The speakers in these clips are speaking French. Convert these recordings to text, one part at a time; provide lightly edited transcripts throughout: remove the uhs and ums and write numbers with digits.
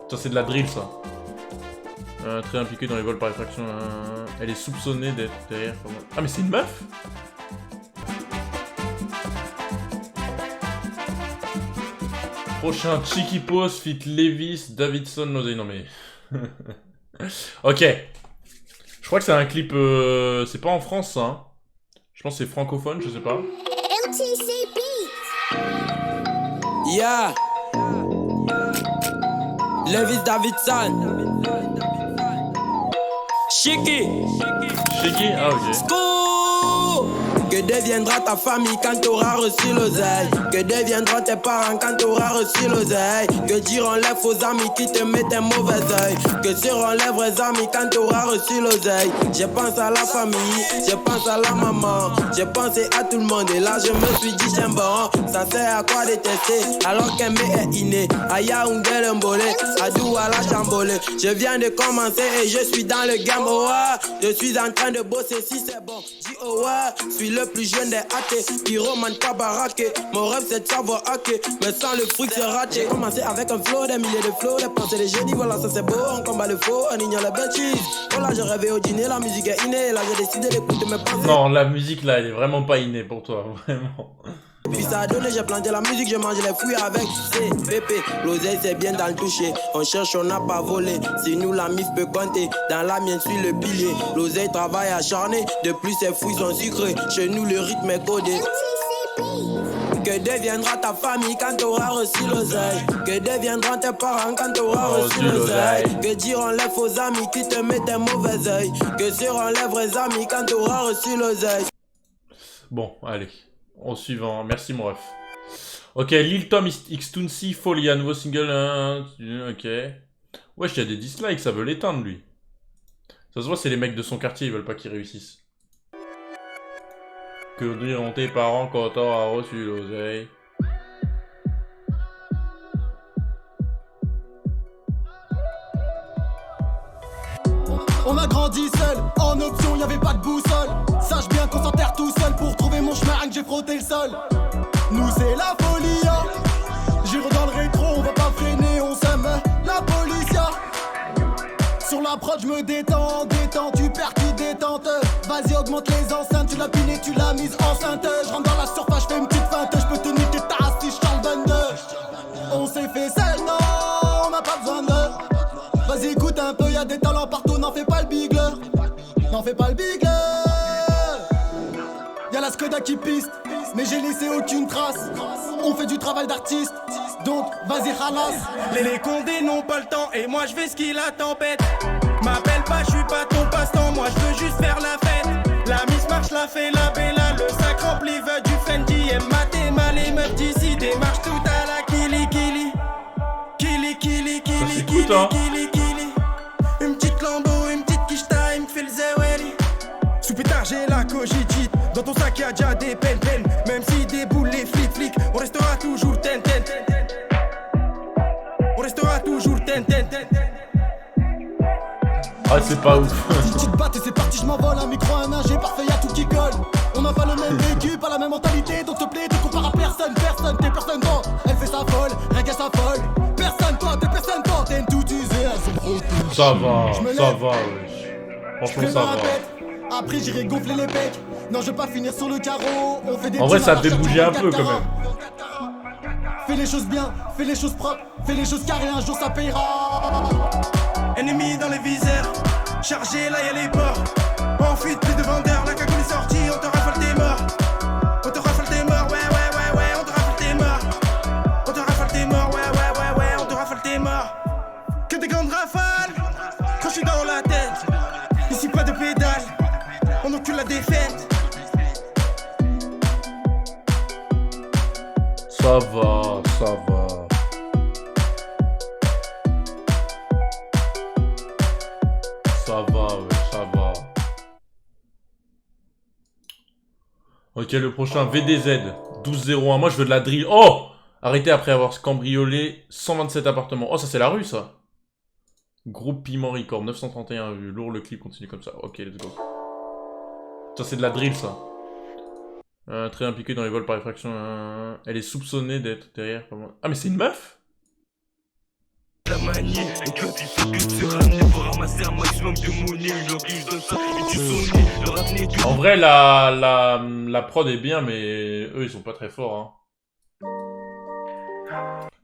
Ça, c'est de la drill, ça. Très impliquée dans les vols par effraction. Elle est soupçonnée d'être derrière. Ah, mais c'est une meuf? Prochain Cheeky Pose, fit Levis, Davidson, Lozay. Non, mais. Ok. Je crois que c'est un clip. C'est pas en France, ça. Hein. Je pense que c'est francophone, je sais pas. MTCB. Yeah. Levis Davidson. Shiki. Shiki? Ah, ok. Scoop. Que deviendra ta famille quand t'auras reçu l'oseille? Que deviendront tes parents quand t'auras reçu l'oseille? Que diront les faux amis qui te mettent un mauvais oeil? Que seront les vrais amis quand t'auras reçu l'oseille? Je pense à la famille, je pense à la maman, j'ai pensé à tout le monde et là je me suis dit j'aime bon. Ça sert à quoi de tester alors qu'aimer est inné? Aya Ungel Mbolé, Adou à la chambolée. Je viens de commencer et je suis dans le game, oh ouais. Je suis en train de bosser si c'est bon, dis oh ouais. Suis le plus jeune des athées, pyromane pas baraqué. Mon rêve c'est de savoir hacker, mais sans le fruit c'est raté. J'ai commencé avec un flow, des milliers de flows, des pensées des génies, voilà ça c'est beau. On combat le faux, on ignore les bêtises. Oh là je rêvais au dîner, la musique est innée. Là j'ai décidé d'écouter mes pensées. Non, la musique là, elle est vraiment pas innée pour toi, vraiment. Puis ça a donné, j'ai planté la musique, je mange les fruits avec CPP. L'oseille c'est bien dans le toucher, on cherche, on n'a pas volé. Si nous la mif peut compter, dans la mienne suis le pilier. L'oseille travaille acharné, de plus ses fruits sont sucrés. Chez nous le rythme est codé. Que deviendra ta famille quand t'auras reçu l'oseille? Que deviendront tes parents quand t'auras reçu l'oseille? Que diront les faux amis qui te mettent un mauvais oeil? Que seront les vrais amis quand t'auras reçu l'oseille? Bon, allez. Au suivant. Merci, mon ref. Ok, Lil Tom X Toonsi, Folia, nouveau single. Ok. Wesh, il y a des dislikes, ça veut l'éteindre, lui. Ça se voit, c'est les mecs de son quartier, ils veulent pas qu'il réussisse. Que diront tes parents quand t'auras reçu l'oseille? On a grandi seul, en option y'avait pas de boussole. Sache bien qu'on s'enterre tout seul pour trouver mon chemin, rien que j'ai frotté le sol. Nous c'est la folie, hein. J'irai dans le rétro, on va pas freiner, on s'aime la police, hein. Sur la prod je me détends, tu perds qui détente. Vas-y augmente les enceintes, tu l'as piné, tu l'as mise enceinte. Je rentre dans la surface, je fais une petite feinte, je peux te niquer ta race si je Charles 22. On s'est fait seul, non, on n'a pas besoin de. Vas-y écoute un peu, y'a des talents partout, n'en fais pas le bigler. N'en fais pas le bigler. Y'a la Skoda qui piste, mais j'ai laissé aucune trace. On fait du travail d'artiste, donc vas-y ralasse. Les condés n'ont pas le temps et moi je vais skier la tempête. M'appelle pas, je suis pas ton passe-temps, moi je veux juste faire la fête. La Miss Marche la fait la bella, le sac rempli veut du Fendi. Et maté mal les meufs d'ici, démarche tout à la kili kili. Kili kili kili kili kili kili. Une petite lambeau, une petite quicheta, il me fait le zéweli. Sous pétard j'ai la cogitite, dans ton sac y'a déjà des peines. Même si déboulent les flics, on restera toujours ten. On restera toujours ten. Ah, c'est pas ouf. Si tu te battes et c'est parti, je m'envole. Un micro, un ingé, parfait, y'a tout qui colle. On n'a pas le même vécu, pas la même mentalité. Donc te plaît, te compare à personne. T'es personne, toi. Elle fait sa folle, regarde sa folle. Personne, toi, t'es personne, toi. T'es une toute usée, elles sont trop touches. Ça va, wesh. Franchement, ça va. Après, j'irai gonfler les pecs. Non, je veux pas finir sur le carreau. On fait des En vrai, ça petits fait bouger un peu quand même. Fais les choses bien, fais les choses propres, fais les choses carrées, un jour ça payera. Ennemis dans les viseurs, chargé là y'a les ports. En fuite, plus de vendeurs, la cagoule est sortie, on te rafale tes morts. On te rafale tes morts, ouais, on te rafale tes morts. On te rafale tes morts, ouais, on te rafale tes morts. Que des grandes rafales, quand je suis dans la tête. Ici pas de pédale, on encule la défaite. Ça va. Ça va. Ok, le prochain, VDZ, 1201. Moi, je veux de la drill. Oh! Arrêtez après avoir cambriolé 127 appartements. Oh, ça, c'est la rue, ça. Groupe Piment Record, 931 vues. Lourd, le clip continue comme ça. Ok, let's go. Ça, c'est de la drill, ça. Très impliquée dans les vols par effraction. Elle est soupçonnée d'être derrière. Ah, mais c'est une meuf? à manier. Et que tu fais que se ramener pour ramasser un maximum de monnaie. Une église donne ça et tu sonnes. Le rap n'est du... En vrai, la prod est bien, mais eux, ils sont pas très forts. Hein.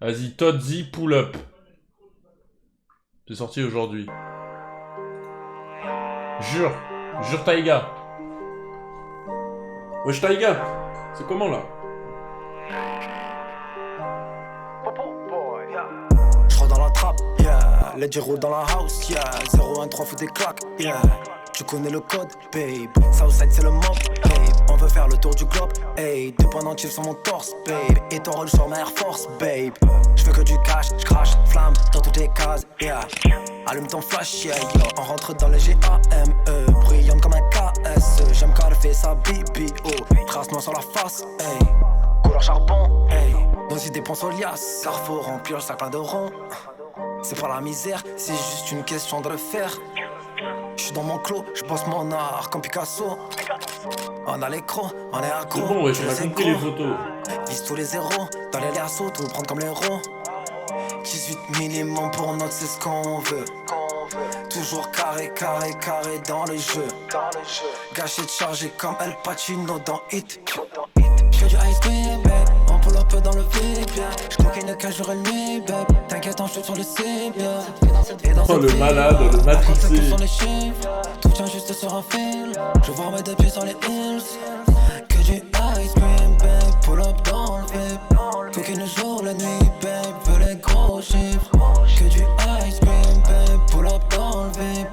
Vas-y, Todzi Pull Up. C'est sorti aujourd'hui. Jure Taïga. Wesh Taïga, c'est comment là? J'rentre dans la trappe, yeah. Les Giro dans la house, yeah. 013 fout des claques, yeah. Tu connais le code, babe. Southside c'est le mob, babe. On veut faire le tour du globe, hey. Deux points entiers sur mon torse, babe. Et ton rôle sur ma Air Force, babe. J'veux que du cash, j'crache, flamme dans toutes les cases, yeah. Allume ton flash, yeah, yo. On rentre dans les GAME, brillante comme un KS. J'aime quand elle fait sa BBO. Trace noire sur la face, hey. Couleur charbon, hey. Nos idées pensent au lias. Carrefour remplir le sac plein de ronds. C'est pas la misère, c'est juste une question de le faire. J'suis dans mon clos, j'bosse mon art comme Picasso. On a l'écran, on est accro. C'est bon, ouais, on a compris les photos. Vise tous les zéros, dans les assauts, tout prendre comme les héros. 18 minimum pour notre, c'est ce qu'on veut. Toujours carré dans le jeu. Gâché de chargé comme El Pacino dans Hit. J'fais du ice cream, babe. On pull up dans le vide, yeah. J'coquine le cage, j'aurai le nuit, babe. T'inquiète, on shoot sur le cible, yeah. Oh, le malade, le matrixé. Tout tient juste sur un fil. Je vois mes deux pieds sur les hills. Que du ice cream, babe. Pull up dans le vide. Coquine le jour, la nuit, babe. Veux les gros chiffres. Que du ice cream, babe. Pull up dans le vide.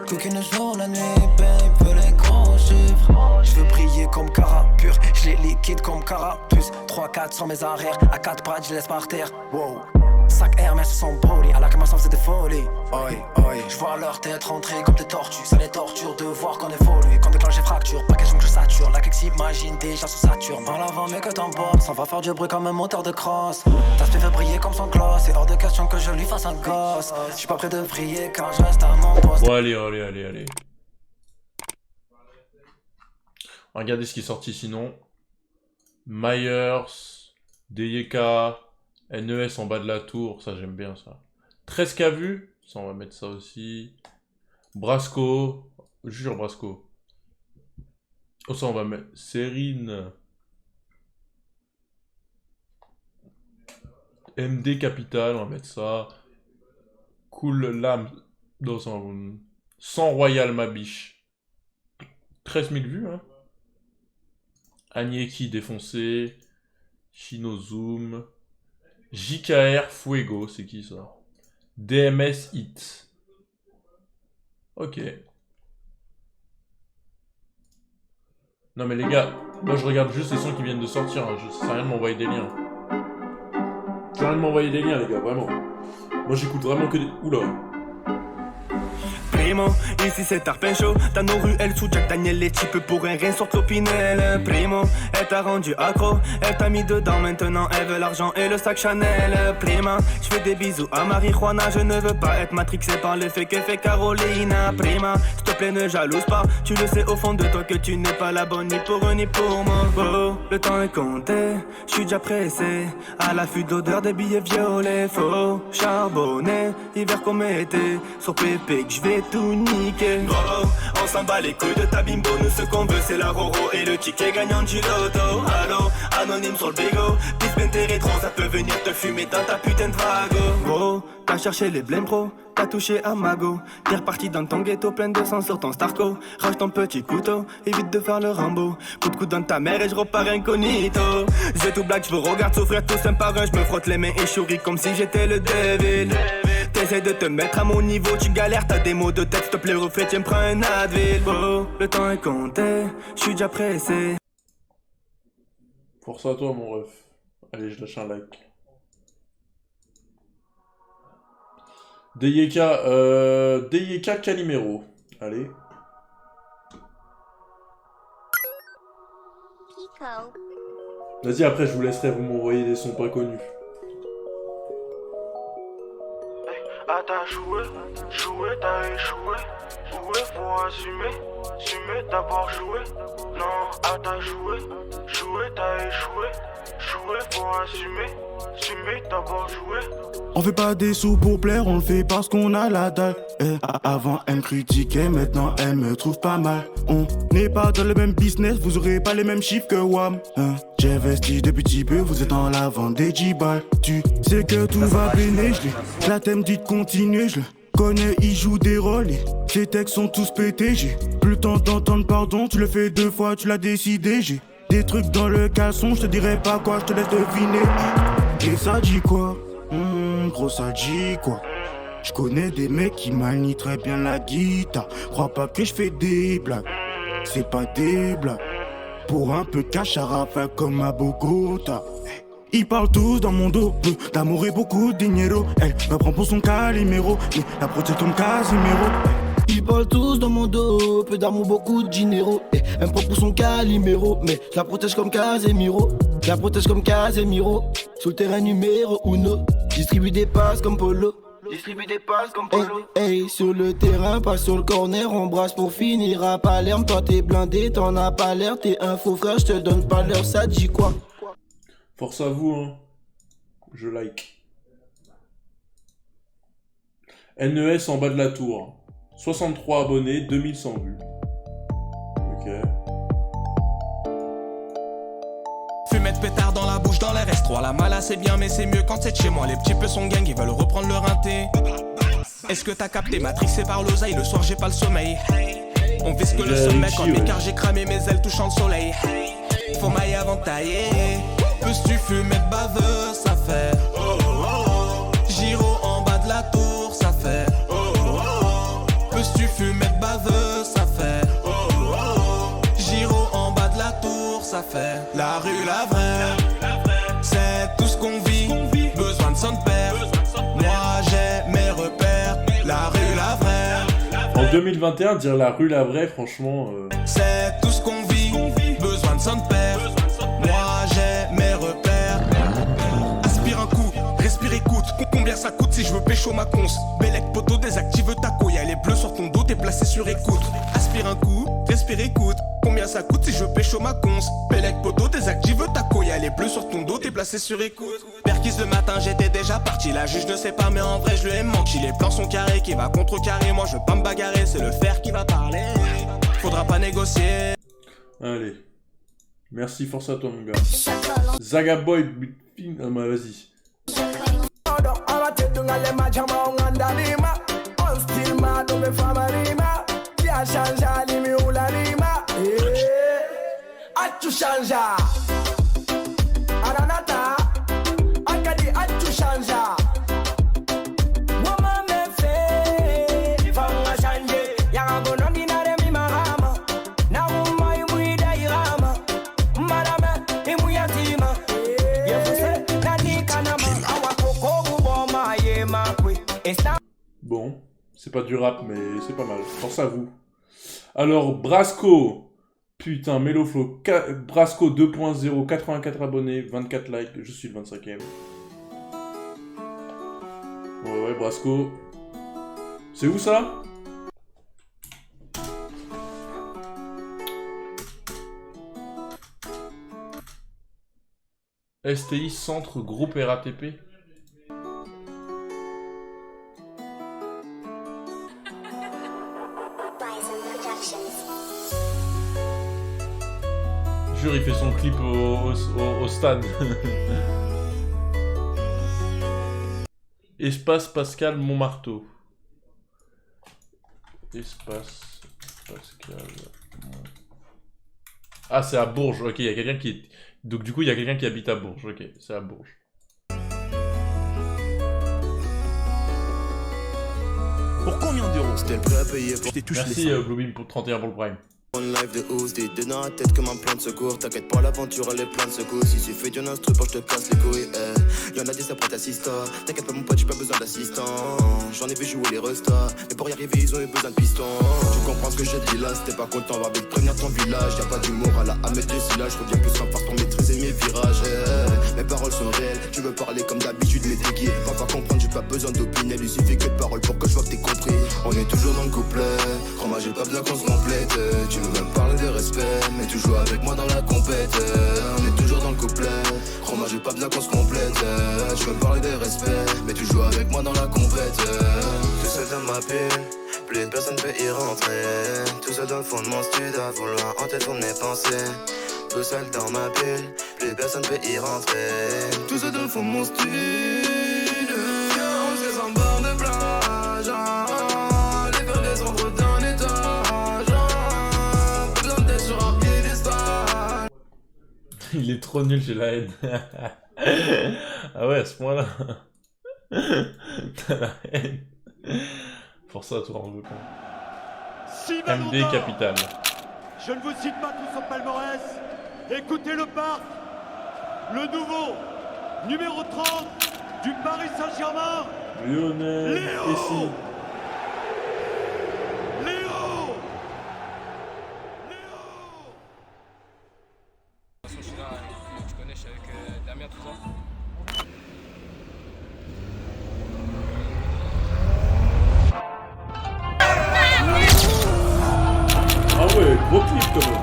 Coquine le jour, la nuit, babe. Veux les gros chiffres. J'veux briller comme Carapur. J'les liquide comme Carapuce. 3-4 sur mes arrières. À 4 pattes, j'laisse par terre. Wow. Sac Hermès sans boli, à la cama ça faisait des folies. Oi, oi, j'vois leur tête rentrer comme des tortues. Ça les torture de voir qu'on évolue. Quand déclenche les fractures, pas question que je sature. La clique s'imagine déjà sur Saturne. En l'avant mais que t'en bobs, ça va faire du bruit comme un moteur de cross. Ta spé fait briller comme son gloss. C'est hors de question que je lui fasse un gosse. J'suis pas prêt de briller car je reste à mon poste. Bon allez. On va regarder ce qui est sorti sinon. Myers, DYK, NES en bas de la tour, ça j'aime bien ça. 13K vu, ça on va mettre ça aussi. Brasco, jure Brasco. Oh ça on va mettre. Serine. MD Capital, on va mettre ça. Cool Lame. Non, ça, sans Royal ma biche. 13 000 vues hein. Agneki défoncé. Shinozoom. JKR Fuego, c'est qui ça? DMS Hit. Ok. Non mais les gars, moi je regarde juste les sons qui viennent de sortir, hein. Ça sert à rien de m'envoyer des liens. Ça sert à rien de m'envoyer des liens les gars, vraiment. Moi j'écoute vraiment que des... Oula. Primo, ici c'est Tarpencho. Dans nos ruelles sous Jack Daniel, les types pour un rien sur Clopinel. Primo, elle t'a rendu accro, elle t'a mis dedans maintenant, elle veut l'argent et le sac Chanel. Prima, je fais des bisous à Marijuana, je ne veux pas être matrixé par le fait que fait Carolina. Prima, s'il te plaît ne jalouse pas, tu le sais au fond de toi que tu n'es pas la bonne ni pour eux ni pour moi. Oh, le temps est compté, je suis déjà pressé, à l'affût d'odeur des billets violets. Faux, charbonné, hiver comme été, sur pépé que je vais tout niquer. Oh, on s'en bat les couilles de ta bimbo. Nous ce qu'on veut c'est la roro et le ticket gagnant du loto. Allo, anonyme sur le bégo. Pisse ben tes rétros, ça peut venir te fumer dans ta putain de drago. Gros, t'as cherché les blèmes pro, t'as touché à Mago. T'es reparti dans ton ghetto plein de sang sur ton Starco. Rage ton petit couteau, évite de faire le Rambo. Coup de coude dans ta mère et je repars incognito. Je tout blague, je vous regarde souffrir tous un par un. Je me frotte les mains et chouris comme si j'étais le devil. T'essayes de te mettre à mon niveau, tu galères, t'as des mots de tête, s'il te plaît refais, tiens prends un Advil. Oh, le temps est compté, je suis déjà pressé. Force à toi mon ref. Allez je lâche un like. DYK Calimero. Allez. Vas-y après je vous laisserai vous m'envoyer des sons pas connus. Ah t'as joué, t'as échoué. Joué pour assumer d'avoir joué. Non, ah t'as joué, t'as échoué. Joué pour assumer J'aimais t'avoir joué. On fait pas des sous pour plaire, on le fait parce qu'on a la dalle. Avant elle me critiquait, maintenant elle me trouve pas mal. On n'est pas dans le même business, vous aurez pas les mêmes chiffres que WAM. J'ai investi depuis petit peu, vous êtes en la vente des J-Balls. Tu sais que tout va béné, la thème dit de continuer, je le connais, il joue des rôles et ses textes sont tous pétés. J'ai plus le temps d'entendre pardon, tu le fais 2 fois, tu l'as décidé. J'ai des trucs dans le caleçon, je te dirai pas quoi, je te laisse deviner. Et ça dit quoi? Gros ça dit quoi? Je connais des mecs qui manient très bien la guitare. Crois pas que je fais des blagues, c'est pas des blagues. Pour un peu de cash à rafale comme à Bogota. Ils parlent tous dans mon dos, peu d'amour et beaucoup de dinero. Elle me prend pour son Calimero, mais la protège comme Casimiro. Ils parlent tous dans mon dos, peu d'amour, beaucoup de dinero. Elle me prend pour son Calimero, mais la protège comme Casemiro. La protège comme Casemiro, sur le terrain numéro 1. Distribue des passes comme Polo. Distribue des passes comme Polo. Hey, sur le terrain, pas sur le corner, on brasse pour finir à Palerme. Toi t'es blindé, t'en as pas l'air, t'es un faux frère, je te donne pas l'heure, ça dit quoi? Force à vous, hein. Je like. NES en bas de la tour. 63 abonnés, 2100 vues. Ok. Fumette pétard dans la bouche, dans les restes 3. La mala c'est bien mais c'est mieux quand c'est de chez moi. Les petits peu sont gang, ils veulent reprendre le rinté. Est-ce que t'as capté, matrixé par l'oseille? Le soir j'ai pas le sommeil. On vise que le sommet, quand m'écart j'ai cramé mes ailes touchant le soleil. Faut maille avant de tailler. Plus tu fumes et baveux, ça fait Giro en bas de la tour, ça fait Plus tu fumes et baveux, ça fait Giro en bas de la tour, ça fait la rue, la vraie, c'est tout ce qu'on vit. Besoin de son père, moi j'ai mes repères. La rue, la vraie. En 2021, dire la rue, la vraie, franchement... C'est tout ce qu'on vit. Besoin de son père, moi j'ai mes repères. Aspire un coup, respire, écoute. Combien ça coûte si je veux pécho ma conce? Bellec poteau, désactive ta couille. Elle est bleue sur ton dos, t'es placé sur écoute. Aspire un coup, respire, écoute. Combien ça coûte si je veux pécho ma conce? Bellec poteau, désactive ta couille. Elle est bleue sur ton dos, t'es placé sur écoute. Perquise le matin, j'étais déjà parti. La juge ne sait pas, mais en vrai je lui ai menti. Les plans sont carrés, qui va contrecarrer. Moi je veux pas me bagarrer, c'est le fer qui va parler. Faudra pas négocier. Allez. Merci, force à toi, mon gars. Zagaboy, ah bah vas-y. Bon, c'est pas du rap, mais c'est pas mal. Force à vous. Alors, Brasco. Putain, Meloflow. Brasco 2.0, 84 abonnés, 24 likes. Je suis le 25e. Ouais, Brasco. C'est où ça? STI Centre Groupe RATP. Jure, il fait son clip au stade. Espace Pascal Montmarteau. Espace Pascal. Ah, c'est à Bourges. Ok, il y a quelqu'un qui. Donc, du coup, il y a quelqu'un qui habite à Bourges. Ok, c'est à Bourges. Pour combien d'euros? C'était le prêt à payer pour tes touches. Merci, Bluebeam, pour 31 pour le Prime. One live de ouf, des deux dans la tête comme un plan de secours. T'inquiète pas, l'aventure elle est plein de secours. Si c'est fait d'un instru, je te casse les couilles. Y'en a des ça prête assistant. T'inquiète pas, mon pote, j'ai pas besoin d'assistant. J'en ai vu jouer les restas, mais pour y arriver, ils ont eu besoin de pistons. Tu comprends ce que je dis là, c'était pas content, va vite prévenir ton village. Y'a pas d'humour à la Ahmed de Silla, je reviens plus par ton maîtriser mes virages. Mes paroles sont réelles, tu veux parler comme d'habitude, mais t'es qui? Va pas comprendre, j'ai pas besoin d'opinion, il suffit que de paroles pour que je vois que t'es compris. On est toujours dans le couplet, crois-moi, j'ai pas besoin qu'on se complète. Tu veux même parler de respect, mais tu joues avec moi dans la compète. On est toujours dans le couplet, Crois-moi, j'ai pas besoin qu'on se complète. Je veux parler des respects, mais tu joues avec moi dans la compète. Tout seul dans ma pile, plus personne peut y rentrer. Tout seul dans le fond de mon studio, à vouloir en tête pour mes pensées. Tout seul dans ma pile, plus personne peut y rentrer. Tout seul dans le fond de mon studio, on se en bord de plage. Les verres des ombres d'un étage. Besoin d'être sur un piédestal. Il est trop nul, j'ai la haine. Ah ouais, à ce point-là. T'as la haine. Pour ça, toi, on veut pas. MD Capital. Je ne vous cite pas tout son palmarès. Écoutez le parc, le nouveau numéro 30 du Paris Saint-Germain, Lionel Messi. Léo. Je suis là, tu connais, je suis avec Damien, tout ça. Ah ouais, gros clip quand même.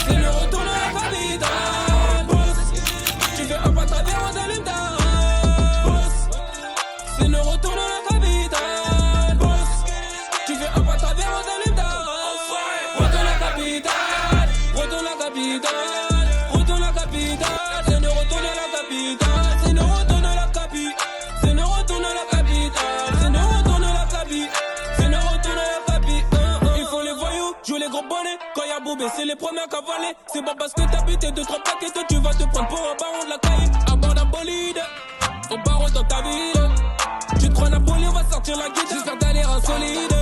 C'est le retour de la capitale, boss. Tu fais un pas de travers, on t'allume ta boss. C'est le retour de la capitale, boss. Tu fais un pas de travers, on t'allume ta retour la capitale, retour la capitale, retour la capitale. C'est le retour de la capitale, c'est le retour de la capitale, c'est le retour de la capitale, c'est le retour de la capitale, c'est le retour de la capitale. Il faut les voyous, jouer les gros bonnets. Quand y'a Bobé, c'est les premiers à cavaler. C'est pas parce que t'as buté 2-3 paquets que tu vas te prendre pour un baron de la caille. À bord d'un bolide, au baron dans ta ville. Tu te crois Napoli, on va sortir la guitare. J'espère t'as l'air insolide.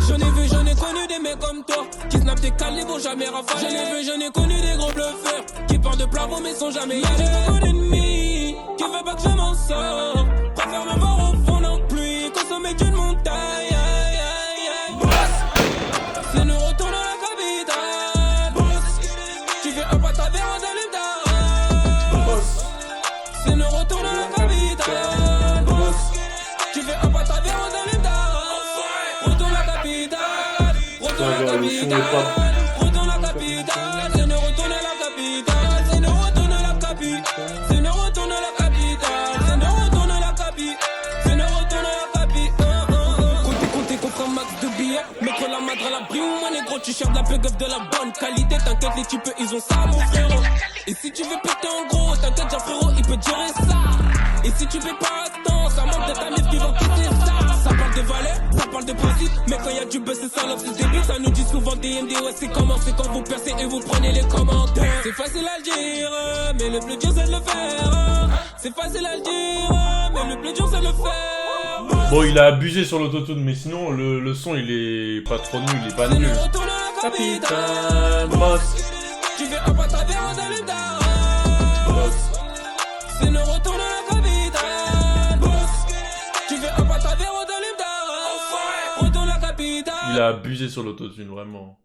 J'en ai vu, j'en ai connu des mecs comme toi qui snap des calibres, jamais rafalé. J'en ai vu, j'en ai connu des gros bluffeurs qui partent de plafond mais sont jamais y allés. J'ai beaucoup d'ennemis qui veulent pas que je m'en sors. Préfère me voir au fond non plus consommer d'une montagne. C'est le retour de la capitale, boss. Tu fais un pas de travers, on t'allume ta boss. C'est le retour de la capitale, boss. Tu fais un pas de travers, on t'allume ta retour la capitale, retour la capitale, retour la capitale. C'est le retour de la capitale, c'est le retour de la capitale, c'est le retour de la capitale, c'est le retour de la capitale, c'est le retour de la capitale. Comptez contre un max de billets, mais que la madre la brille, moi négro, tu cherches de la pug de la bonne qualité. T'inquiète, les types ils ont ça, mon frérot. Et si tu veux péter en gros, t'inquiète, j'ai frérot, il peut te gérer ça. Et si tu fais pas attends, ça manque de ta mise qui va quitter ça. Ça parle de valeur, ça parle de principe, mais quand y'a du buzz, c'est salope, c'est débile. Ça nous dit souvent DMD, ouais, c'est comment, c'est quand vous percez et vous prenez les commentaires. C'est facile à le dire, mais le plus dur c'est de le faire. C'est facile à le dire, mais le plus dur c'est de le faire. Bon, il a abusé sur l'autotune, mais sinon, le son, il est pas trop nul, il est pas C'est nul. le retour de la capitale, Capitaine, boss. tu fais un pas de travers, on t'allume ta boss. C'est le retour de la capitale, boss. Tu fais un pas de travers, on t'allume ta retour de la capitale. Il a abusé sur l'autotune, vraiment.